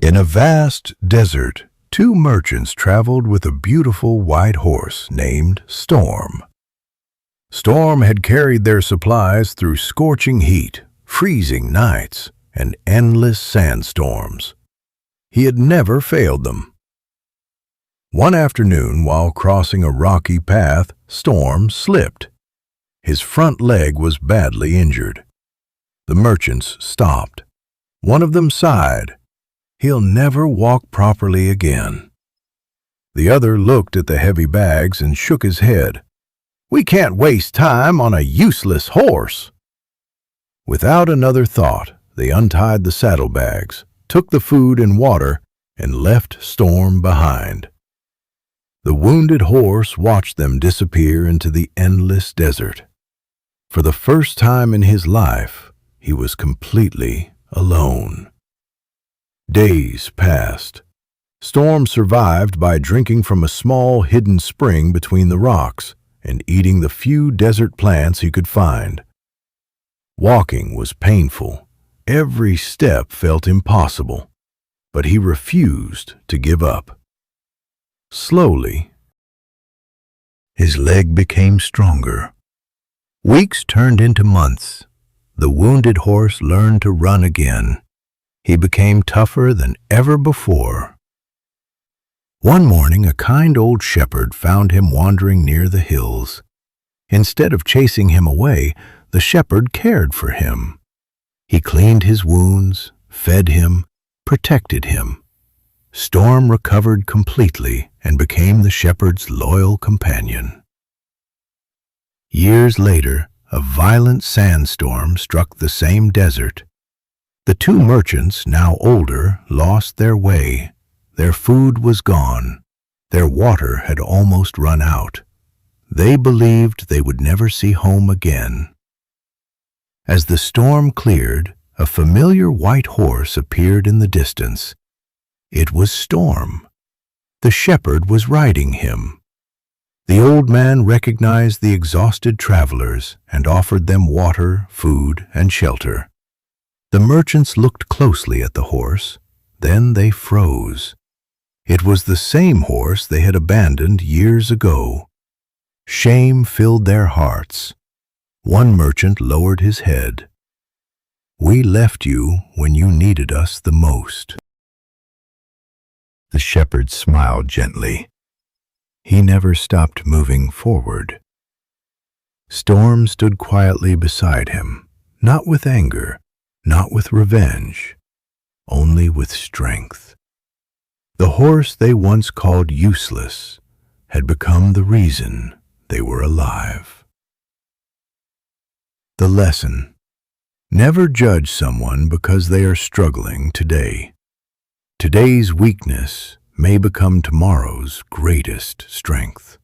In a vast desert, two merchants traveled with a beautiful white horse named Storm. Storm had carried their supplies through scorching heat, freezing nights, and endless sandstorms. He had never failed them. One afternoon, while crossing a rocky path, Storm slipped. His front leg was badly injured. The merchants stopped. One of them sighed. "He'll never walk properly again." The other looked at the heavy bags and shook his head. "We can't waste time on a useless horse." Without another thought, they untied the saddlebags, took the food and water, and left Storm behind. The wounded horse watched them disappear into the endless desert. For the first time in his life, he was completely alone. Days passed. Storm survived by drinking from a small hidden spring between the rocks and eating the few desert plants he could find. Walking was painful. Every step felt impossible, but he refused to give up. Slowly, his leg became stronger. Weeks turned into months. The wounded horse learned to run again. He became tougher than ever before. One morning, a kind old shepherd found him wandering near the hills. Instead of chasing him away, the shepherd cared for him. He cleaned his wounds, fed him, protected him. Storm recovered completely and became the shepherd's loyal companion. Years later, a violent sandstorm struck the same desert. The two merchants, now older, lost their way. Their food was gone. Their water had almost run out. They believed they would never see home again. As the storm cleared, a familiar white horse appeared in the distance. It was Storm. The shepherd was riding him. The old man recognized the exhausted travelers and offered them water, food, and shelter. The merchants looked closely at the horse. Then they froze. It was the same horse they had abandoned years ago. Shame filled their hearts. One merchant lowered his head. "We left you when you needed us the most." The shepherd smiled gently. He never stopped moving forward. Storm stood quietly beside him, not with anger, not with revenge, only with strength. The horse they once called useless had become the reason they were alive. The lesson: never judge someone because they are struggling today. Today's weakness may become tomorrow's greatest strength.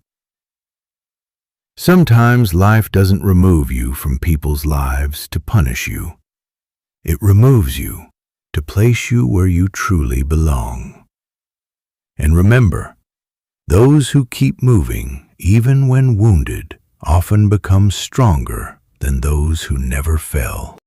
Sometimes life doesn't remove you from people's lives to punish you. It removes you to place you where you truly belong. And remember, those who keep moving, even when wounded, often become stronger than those who never fell.